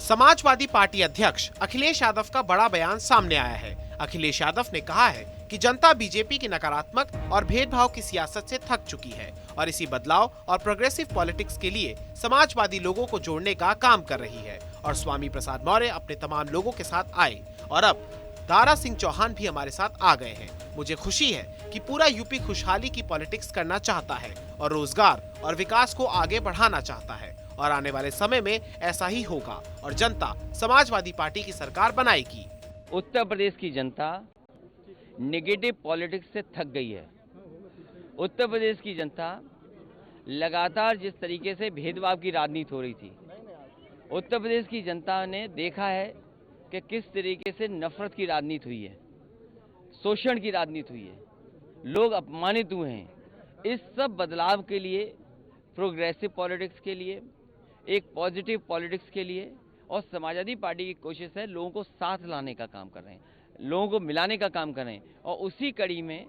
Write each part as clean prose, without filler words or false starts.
Samajwadi party अध्यक्ष अखिलेश यादव का बड़ा बयान सामने आया है। अखिलेश यादव ने कहा है कि जनता बीजेपी की नकारात्मक और भेदभाव की सियासत से थक चुकी है और इसी बदलाव और प्रोग्रेसिव पॉलिटिक्स के लिए समाजवादी लोगों को जोड़ने का काम कर रही है। और स्वामी प्रसाद मौर्य अपने तमाम लोगों के साथ आए और अब दारा सिंह चौहान भी हमारे साथ आ गए हैं। मुझे खुशी है कि पूरा यूपी खुशहाली की पॉलिटिक्स करना चाहता है और रोजगार और विकास को आगे बढ़ाना चाहता है और आने वाले समय में ऐसा ही होगा और जनता समाजवादी पार्टी की सरकार बनाएगी। उत्तर प्रदेश की जनता नेगेटिव पॉलिटिक्स से थक गई है। उत्तर प्रदेश की जनता लगातार जिस तरीके से भेदभाव की राजनीति हो रही थी, उत्तर प्रदेश की जनता ने देखा है कि किस तरीके से नफरत की राजनीति हुई है, शोषण की राजनीति हुई है, लोग अपमानित हुए हैं। इस सब बदलाव के लिए, प्रोग्रेसिव पॉलिटिक्स के लिए, एक पॉजिटिव पॉलिटिक्स के लिए और समाजवादी पार्टी की कोशिश है लोगों को साथ लाने का काम कर रहे हैं, लोगों को मिलाने का काम कर रहे हैं। और उसी कड़ी में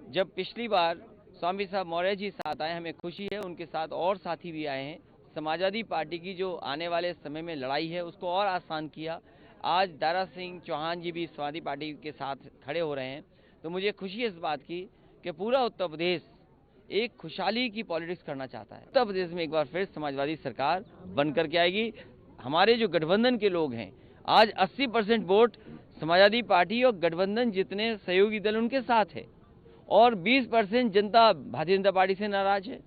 जब पिछली बार स्वामी साहब मौर्य जी साथ आए, हमें खुशी है उनके साथ और साथी भी आए हैं। समाजवादी पार्टी की जो आने वाले समय में लड़ाई है उसको और आसान किया। आज दारा सिंह चौहान जी भी समाजवादी पार्टी के साथ खड़े हो रहे हैं। तो मुझे खुशी है इस बात की कि पूरा उत्तर प्रदेश एक खुशहाली की पॉलिटिक्स करना चाहता है। उत्तर प्रदेश में एक बार फिर समाजवादी सरकार बन करके आएगी। हमारे जो गठबंधन के लोग हैं, आज 80% वोट समाजवादी पार्टी और गठबंधन जितने सहयोगी दल उनके साथ है और 20% जनता भारतीय जनता पार्टी से नाराज है।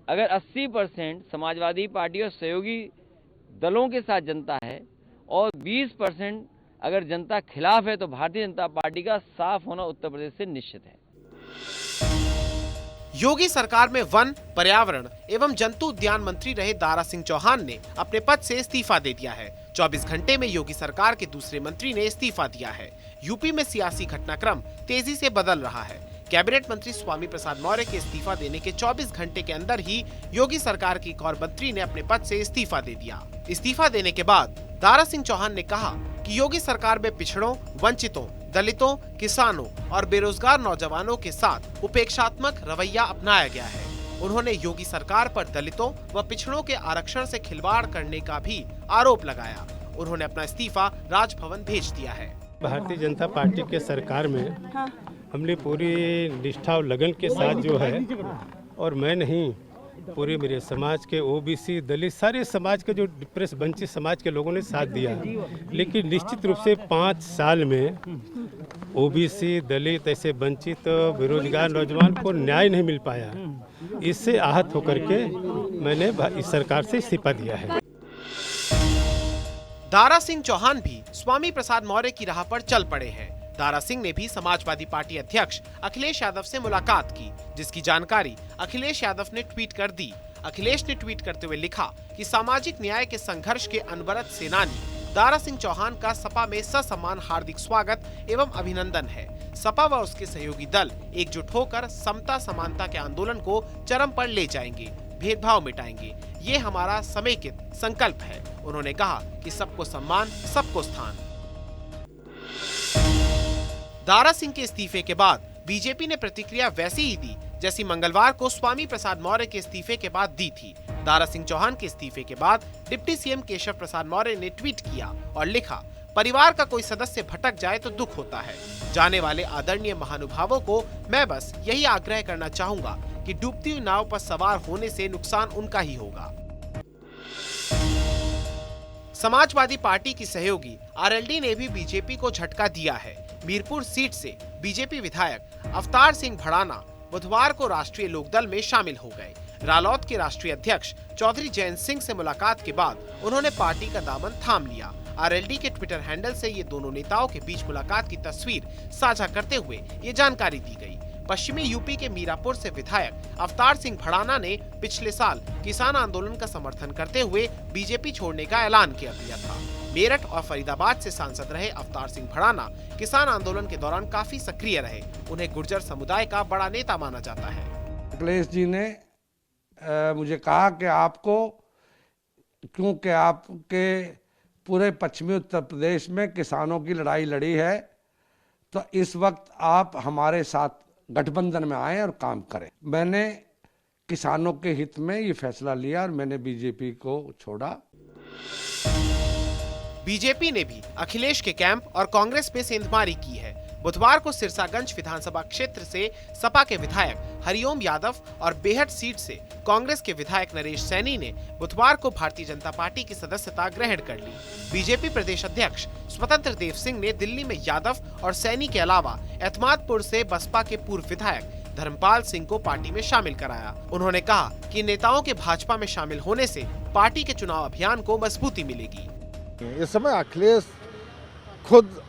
अगर 80% समाजवादी पार्टी और सहयोगी दलों के साथ जनता है और 20% अगर जनता खिलाफ है, तो भारतीय जनता पार्टी का साफ होना उत्तर प्रदेश से निश्चित है। योगी सरकार में वन, पर्यावरण एवं जंतु उद्यान मंत्री रहे दारा सिंह चौहान ने अपने पद से इस्तीफा दे दिया है। 24 घंटे में योगी सरकार के दूसरे मंत्री ने इस्तीफा दिया है। यूपी में सियासी घटनाक्रम तेजी से बदल रहा है। कैबिनेट मंत्री स्वामी प्रसाद मौर्य के इस्तीफा देने के 24 घंटे के अंदर ही योगी सरकार की एक और मंत्री ने अपने पद से इस्तीफा दे दिया। इस्तीफा देने के बाद दारा सिंह चौहान ने कहा कि योगी सरकार में पिछड़ों, वंचितों, दलितों, किसानों और बेरोजगार नौजवानों के साथ उपेक्षात्मक रवैया अपनाया गया है। उन्होंने योगी सरकार पर दलितों व पिछड़ों के आरक्षण से खिलवाड़ करने का भी आरोप लगाया। उन्होंने अपना इस्तीफा राजभवन भेज दिया है। भारतीय जनता पार्टी के सरकार में हमने पूरी निष्ठा और लगन के साथ जो है, और मैं नहीं, पूरे मेरे समाज के ओबीसी, दलित, सारे समाज के जो डिप्रेस वंचित समाज के लोगों ने साथ दिया। लेकिन निश्चित रूप से 5 साल में ओबीसी, दलित, ऐसे वंचित बेरोजगार नौजवान को न्याय नहीं मिल पाया। इससे आहत होकर के मैंने इस सरकार से इस्तीफा दिया है। दारा सिंह चौहान भी स्वामी प्रसाद मौर्य की राह पर चल पड़े हैं। दारा सिंह ने भी समाजवादी पार्टी अध्यक्ष अखिलेश यादव से मुलाकात की, जिसकी जानकारी अखिलेश यादव ने ट्वीट कर दी। अखिलेश ने ट्वीट करते हुए लिखा कि सामाजिक न्याय के संघर्ष के अनवरत सेनानी दारा सिंह चौहान का सपा में ससम्मान हार्दिक स्वागत एवं अभिनंदन है। सपा व उसके सहयोगी दल एकजुट होकर समता समानता के आंदोलन को चरम पर ले जाएंगे, भेदभाव मिटाएंगे। ये हमारा समेकित संकल्प है। उन्होंने कहा कि सबको सम्मान, सबको स्थान। दारा सिंह के इस्तीफे के बाद बीजेपी ने प्रतिक्रिया वैसी ही दी जैसी मंगलवार को स्वामी प्रसाद मौर्य के इस्तीफे के बाद दी थी। दारा सिंह चौहान के इस्तीफे के बाद डिप्टी सीएम केशव प्रसाद मौर्य ने ट्वीट किया और लिखा, परिवार का कोई सदस्य भटक जाए तो दुख होता है। जाने वाले आदरणीय महानुभावों को मैं बस यही आग्रह करना चाहूंगा कि डूबती हुई नाव पर सवार होने से नुकसान उनका ही होगा। समाजवादी पार्टी की सहयोगी आरएलडी ने भी बीजेपी को झटका दिया है। मीरपुर सीट से बीजेपी विधायक अवतार सिंह भड़ाना बुधवार को राष्ट्रीय लोकदल में शामिल हो गए। रालोद के राष्ट्रीय अध्यक्ष चौधरी जयंत सिंह से मुलाकात के बाद उन्होंने पार्टी का दामन थाम लिया। आरएलडी के ट्विटर हैंडल से ये दोनों नेताओं के बीच मुलाकात की तस्वीर साझा करते हुए ये जानकारी दी गई। पश्चिमी यूपी के मीरापुर से विधायक अवतार सिंह भड़ाना ने पिछले साल किसान आंदोलन का समर्थन करते हुए बीजेपी छोड़ने का ऐलान किया था। मेरठ और फरीदाबाद से सांसद रहे अवतार सिंह भड़ाना किसान आंदोलन के दौरान काफी सक्रिय रहे। उन्हें गुर्जर समुदाय का बड़ा नेता माना जाता है। अखिलेश जी ने मुझे कहा कि आपको, क्योंकि आपके पूरे पश्चिमी उत्तर प्रदेश में किसानों की लड़ाई लड़ी है, तो इस वक्त आप हमारे साथ गठबंधन में आए और काम करें। मैंने किसानों के हित में ये फैसला लिया और मैंने बीजेपी को छोड़ा। बीजेपी ने भी अखिलेश के कैंप और कांग्रेस पे सेंधमारी की है। बुधवार को सिरसागंज विधानसभा क्षेत्र से सपा के विधायक हरिओम यादव और बेहट सीट से कांग्रेस के विधायक नरेश सैनी ने बुधवार को भारतीय जनता पार्टी की सदस्यता ग्रहण कर ली। बीजेपी प्रदेश अध्यक्ष स्वतंत्र देव सिंह ने दिल्ली में यादव और सैनी के अलावा एतमादपुर से बसपा के पूर्व विधायक धर्मपाल सिंह को पार्टी में शामिल कराया। उन्होंने कहा कि नेताओं के भाजपा में शामिल होने से पार्टी के चुनाव अभियान को मजबूती मिलेगी। इस समय अखिलेश खुद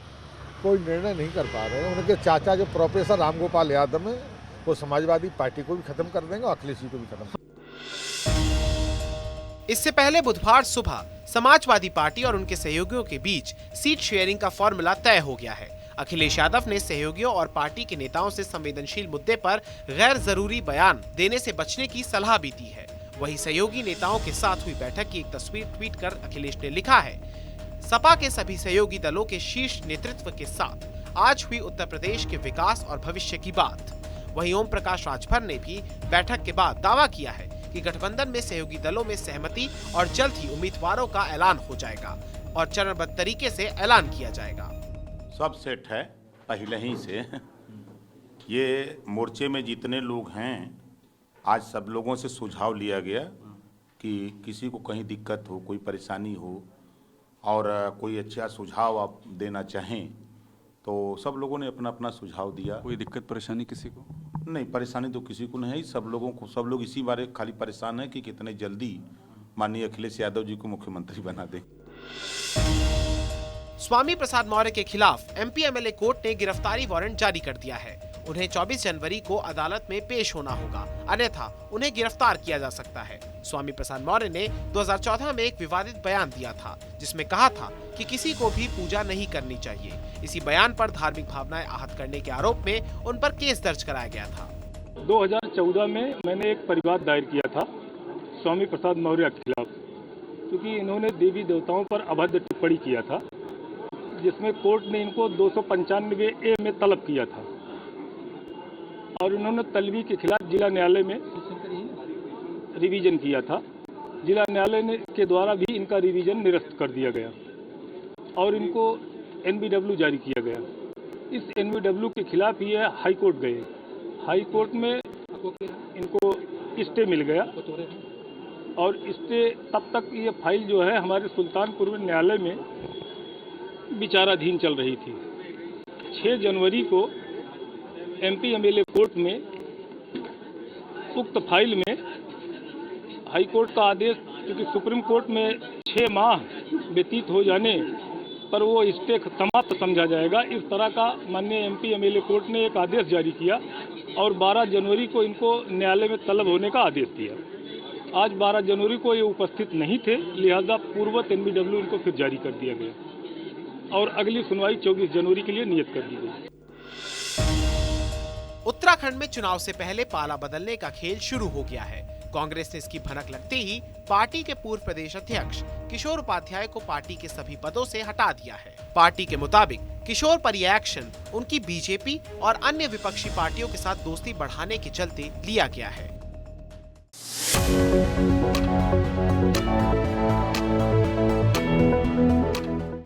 कोई निर्णय नहीं कर पा रहे हैं। उनके चाचा जो प्रोफेसर रामगोपाल यादव हैं, वो समाजवादी पार्टी को भी खत्म कर देंगे और अखिलेश जी को भी खत्म। इससे पहले बुधवार सुबह समाजवादी पार्टी और उनके सहयोगियों के बीच सीट शेयरिंग का फॉर्मूला तय हो गया है। अखिलेश यादव ने सहयोगियों और पार्टी के नेताओं से संवेदनशील मुद्दे पर गैर जरूरी बयान देने से बचने की सलाह भी दी है। वहीं सहयोगी नेताओं के साथ हुई बैठक की एक तस्वीर ट्वीट कर अखिलेश ने लिखा है, सपा के सभी सहयोगी दलों के शीर्ष नेतृत्व के साथ आज हुई उत्तर प्रदेश के विकास और भविष्य की बात। वहीं ओम प्रकाश राजभर ने भी बैठक के बाद दावा किया है कि गठबंधन में सहयोगी दलों में सहमति और जल्द ही उम्मीदवारों का ऐलान हो जाएगा और चरणबद्ध तरीके से ऐलान किया जाएगा। सब सेट है पहले ही से। ये मोर्चे में जितने लोग हैं, आज सब लोगों से सुझाव लिया गया कि किसी को कहीं दिक्कत हो, कोई परेशानी हो और कोई अच्छा सुझाव आप देना चाहें, तो सब लोगों ने अपना अपना सुझाव दिया। कोई दिक्कत परेशानी किसी को नहीं, परेशानी तो किसी को नहीं है। सब लोग इसी बारे खाली परेशान है कि कितने जल्दी माननीय अखिलेश यादव जी को मुख्यमंत्री बना दें। स्वामी प्रसाद मौर्य के खिलाफ एमपी एमएलए कोर्ट ने गिरफ्तारी वारंट जारी कर दिया है। उन्हें 24 जनवरी को अदालत में पेश होना होगा, अन्यथा उन्हें गिरफ्तार किया जा सकता है। स्वामी प्रसाद मौर्य ने 2014 में एक विवादित बयान दिया था, जिसमें कहा था कि किसी को भी पूजा नहीं करनी चाहिए। इसी बयान पर धार्मिक भावनाएं आहत करने के आरोप में उन पर केस दर्ज कराया गया था। 2014 में मैंने एक परिवाद दायर किया था स्वामी प्रसाद मौर्य के खिलाफ, क्योंकि इन्होंने देवी देवताओं पर अभद्र टिप्पणी किया था, जिसमें कोर्ट ने इनको 295A में तलब किया था और इन्होंने तलबी के खिलाफ जिला न्यायालय में रिवीजन किया था। जिला न्यायालय के द्वारा भी इनका रिवीजन निरस्त कर दिया गया और इनको NBW जारी किया गया। इस NBW के खिलाफ ये हाई कोर्ट गए। हाई कोर्ट में इनको स्टे मिल गया और स्टे तब तक ये फाइल जो है हमारे सुल्तानपुर में न्यायालय में विचाराधीन चल रही थी। 6 जनवरी को MP MLA कोर्ट में उक्त फाइल में हाई कोर्ट का आदेश, क्योंकि सुप्रीम कोर्ट में 6 माह व्यतीत हो जाने पर वो स्टे समाप्त समझा जाएगा, इस तरह का माननीय MP MLA कोर्ट ने एक आदेश जारी किया और 12 जनवरी को इनको न्यायालय में तलब होने का आदेश दिया। आज 12 जनवरी को ये उपस्थित नहीं थे, लिहाजा पूर्ववत NBW इनको फिर जारी कर दिया गया और अगली सुनवाई 24 जनवरी के लिए नियत कर दी गई। उत्तराखंड में चुनाव से पहले पाला बदलने का खेल शुरू हो गया है। कांग्रेस ने इसकी भनक लगते ही पार्टी के पूर्व प्रदेश अध्यक्ष किशोर उपाध्याय को पार्टी के सभी पदों से हटा दिया है। पार्टी के मुताबिक किशोर पर यह एक्शन उनकी बीजेपी और अन्य विपक्षी पार्टियों के साथ दोस्ती बढ़ाने के चलते लिया गया है।